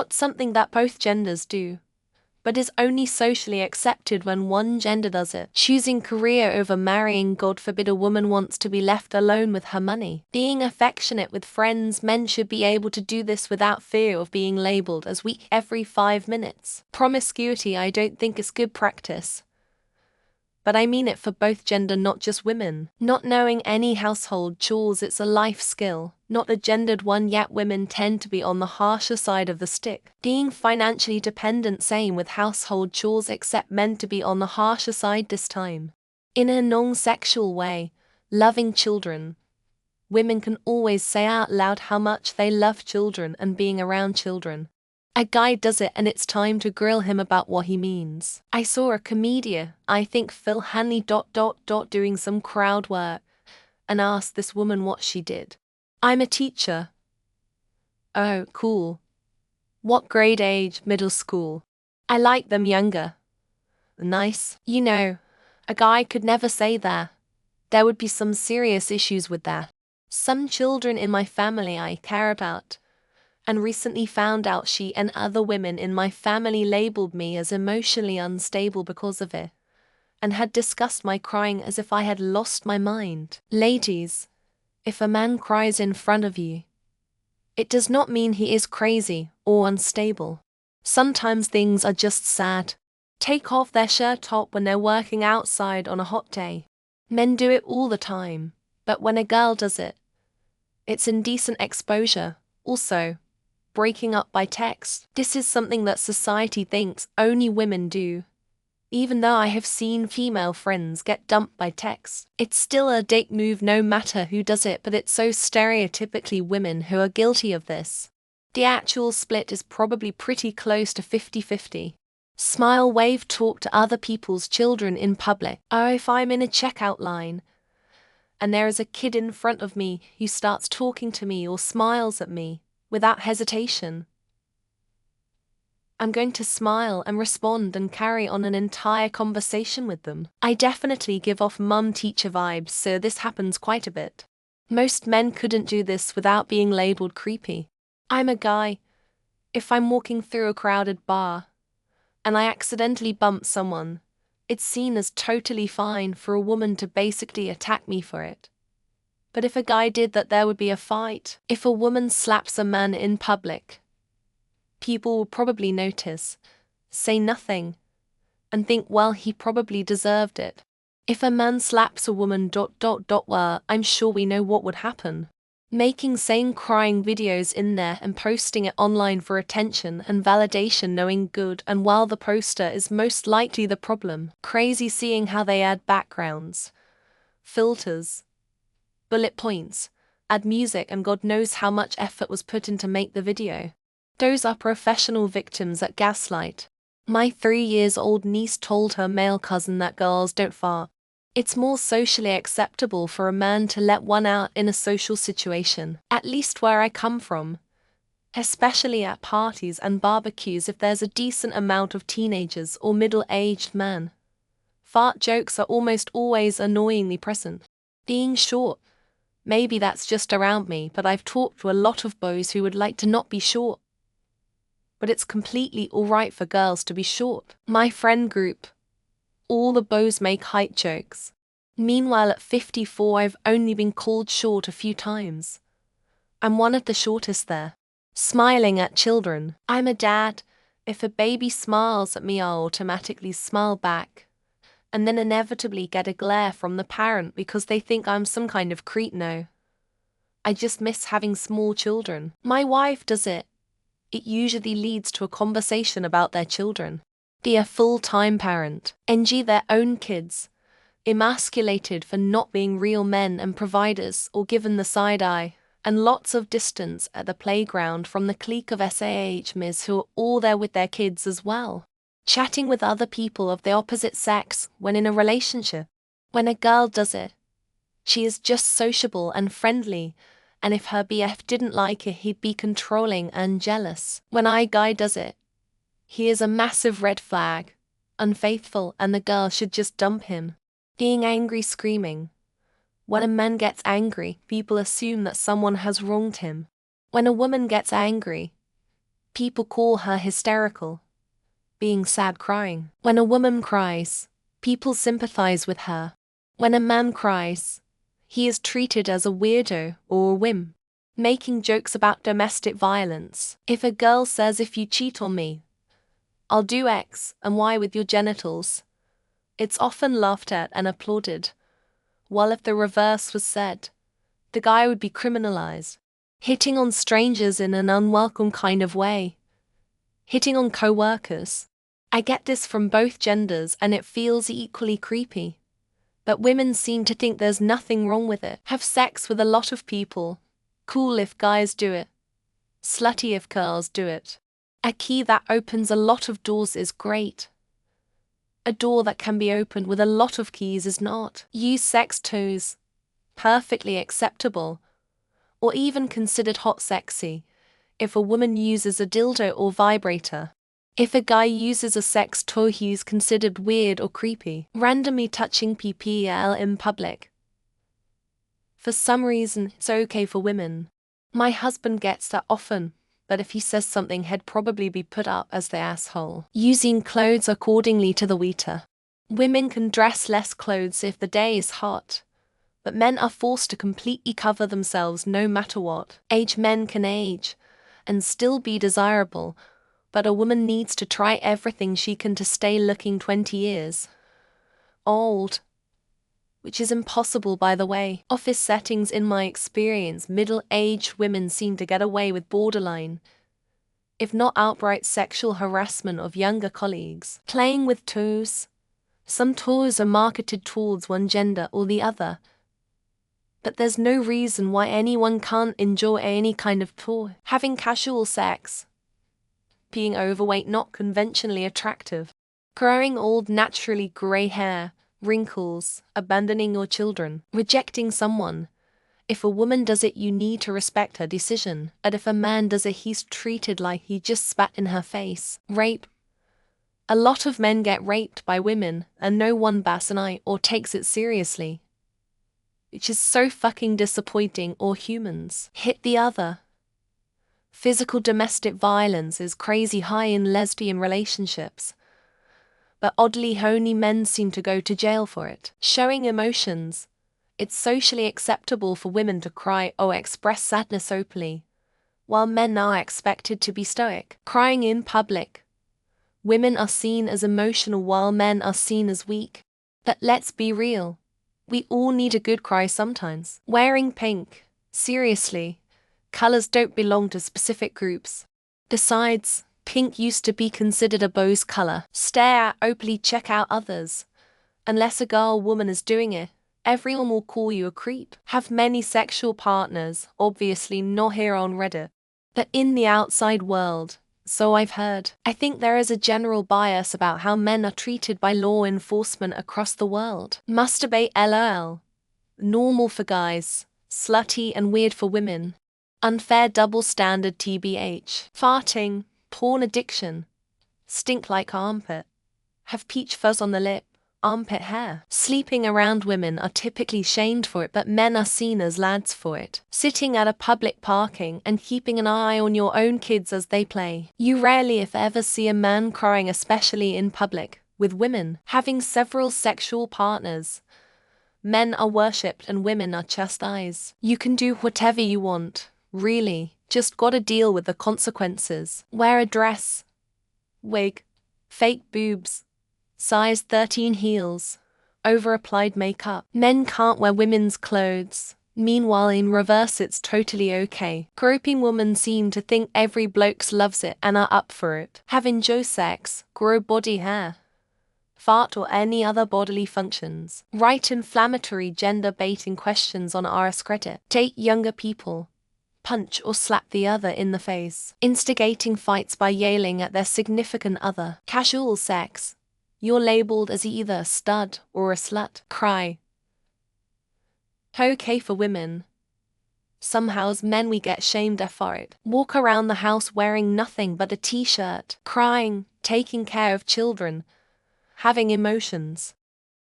What's something that both genders do, but is only socially accepted when one gender does it? Choosing career over marrying. God forbid a woman wants to be left alone with her money. Being affectionate with friends. Men should be able to do this without fear of being labeled as weak every 5 minutes. Promiscuity. I don't think is good practice, but I mean it for both gender, not just women. Not knowing any household chores. It's a life skill, not a gendered one, yet women tend to be on the harsher side of the stick. Being financially dependent. Same with household chores, except men to be on the harsher side this time. In a non-sexual way, loving children. Women can always say out loud how much they love children and being around children. A guy does it and it's time to grill him about what he means. I saw a comedian, I think Phil Hanley doing some crowd work, and asked this woman what she did. I'm a teacher. Oh, cool. What grade age? Middle school. I like them younger. Nice. You know, a guy could never say that. There would be some serious issues with that. Some children in my family I care about, and recently found out she and other women in my family labeled me as emotionally unstable because of it, and had discussed my crying as if I had lost my mind. Ladies, if a man cries in front of you, it does not mean he is crazy or unstable. Sometimes things are just sad. Take off their shirt top when they're working outside on a hot day. Men do it all the time, but when a girl does it, it's indecent exposure. Also, breaking up by text. This is something that society thinks only women do. Even though I have seen female friends get dumped by text, it's still a dick move no matter who does it, but it's so stereotypically women who are guilty of this. The actual split is probably pretty close to 50-50. Smile, wave, talk to other people's children in public. Oh, if I'm in a checkout line and there is a kid in front of me who starts talking to me or smiles at me, without hesitation, I'm going to smile and respond and carry on an entire conversation with them. I definitely give off mum-teacher vibes, so this happens quite a bit. Most men couldn't do this without being labeled creepy. I'm a guy. If I'm walking through a crowded bar and I accidentally bump someone, it's seen as totally fine for a woman to basically attack me for it. But if a guy did that, there would be a fight. If a woman slaps a man in public, people will probably notice, say nothing, and think, well, he probably deserved it. If a man slaps a woman, well, I'm sure we know what would happen. Making sane crying videos in there and posting it online for attention and validation, knowing good and well the poster is most likely the problem. Crazy seeing how they add backgrounds, filters, bullet points, add music, and God knows how much effort was put in to make the video. Those are professional victims at gaslight. My 3-year-old niece told her male cousin that girls don't fart. It's more socially acceptable for a man to let one out in a social situation. At least where I come from, especially at parties and barbecues, if there's a decent amount of teenagers or middle-aged men, fart jokes are almost always annoyingly present. Being short, maybe that's just around me, but I've talked to a lot of boys who would like to not be short. But it's completely alright for girls to be short. My friend group, all the boys make height jokes. Meanwhile, at 54, I've only been called short a few times. I'm one of the shortest there. Smiling at children. I'm a dad. If a baby smiles at me, I'll automatically smile back, and then inevitably get a glare from the parent because they think I'm some kind of cretin. I just miss having small children. My wife does it. It usually leads to a conversation about their children. Be a full-time parent. NG their own kids. Emasculated for not being real men and providers, or given the side eye. And lots of distance at the playground from the clique of SAHMs who are all there with their kids as well. Chatting with other people of the opposite sex when in a relationship. When a girl does it, she is just sociable and friendly, and if her BF didn't like it, he'd be controlling and jealous. When a guy does it, he is a massive red flag, unfaithful, and the girl should just dump him. Being angry, screaming. When a man gets angry, people assume that someone has wronged him. When a woman gets angry, People call her hysterical, being sad crying. When a woman cries, people sympathize with her. When a man cries, he is treated as a weirdo or a whim, making jokes about domestic violence. If a girl says, "If you cheat on me, I'll do X and Y with your genitals," it's often laughed at and applauded. While if the reverse was said, the guy would be criminalized. Hitting on strangers in an unwelcome kind of way. Hitting on co-workers. I get this from both genders and it feels equally creepy. But women seem to think there's nothing wrong with it. Have sex with a lot of people. Cool if guys do it. Slutty if girls do it. A key that opens a lot of doors is great. A door that can be opened with a lot of keys is not. Use sex toys. Perfectly acceptable. Or even considered hot sexy, if a woman uses a dildo or vibrator. If a guy uses a sex toy, he's considered weird or creepy. Randomly touching PPL in public. For some reason, it's okay for women. My husband gets that often, but if he says something, he'd probably be put up as the asshole. Using clothes accordingly to the weather. Women can dress less clothes if the day is hot, but men are forced to completely cover themselves no matter what. Age men can age and still be desirable, but a woman needs to try everything she can to stay looking 20 years old, which is impossible, by the way. Office settings, in my experience, middle-aged women seem to get away with borderline, if not outright, sexual harassment of younger colleagues. Playing with toys. Some toys are marketed towards one gender or the other, but there's no reason why anyone can't enjoy any kind of toy. Having casual sex. Being overweight, not conventionally attractive. Growing old, naturally grey hair, wrinkles, abandoning your children, rejecting someone. If a woman does it, you need to respect her decision. And if a man does it, he's treated like he just spat in her face. Rape. A lot of men get raped by women, and no one bats an eye or takes it seriously, which is so fucking disappointing. Or humans hit the other. Physical domestic violence is crazy high in lesbian relationships, but oddly only men seem to go to jail for it. Showing emotions. It's socially acceptable for women to cry or express sadness openly, while men are expected to be stoic. Crying in public. Women are seen as emotional while men are seen as weak. But let's be real. We all need a good cry sometimes. Wearing pink. Seriously. Colors don't belong to specific groups. Besides, pink used to be considered a beau's color. Stare at, openly check out others. Unless a girl or woman is doing it, everyone will call you a creep. Have many sexual partners, obviously not here on Reddit, but in the outside world, so I've heard. I think there is a general bias about how men are treated by law enforcement across the world. Masturbate LOL. Normal for guys, slutty and weird for women. Unfair double standard TBH. Farting, porn addiction. Stink like armpit. Have peach fuzz on the lip, armpit hair. Sleeping around women are typically shamed for it, but men are seen as lads for it. Sitting at a public parking and keeping an eye on your own kids as they play. You rarely, if ever, see a man crying, especially in public, with women. Having several sexual partners. Men are worshipped and women are chastised. You can do whatever you want. Really, just gotta deal with the consequences. Wear a dress, wig, fake boobs, size 13 heels, over-applied makeup. Men can't wear women's clothes. Meanwhile, in reverse, it's totally okay. Groping women seem to think every bloke loves it and are up for it. Have enjoy sex, grow body hair, fart or any other bodily functions. Write inflammatory gender-baiting questions on RS Reddit. Date younger people. Punch or slap the other in the face. Instigating fights by yelling at their significant other. Casual sex. You're labeled as either a stud or a slut. Cry. Okay for women. Somehow as men we get shamed for it. Walk around the house wearing nothing but a t-shirt. Crying, taking care of children. Having emotions.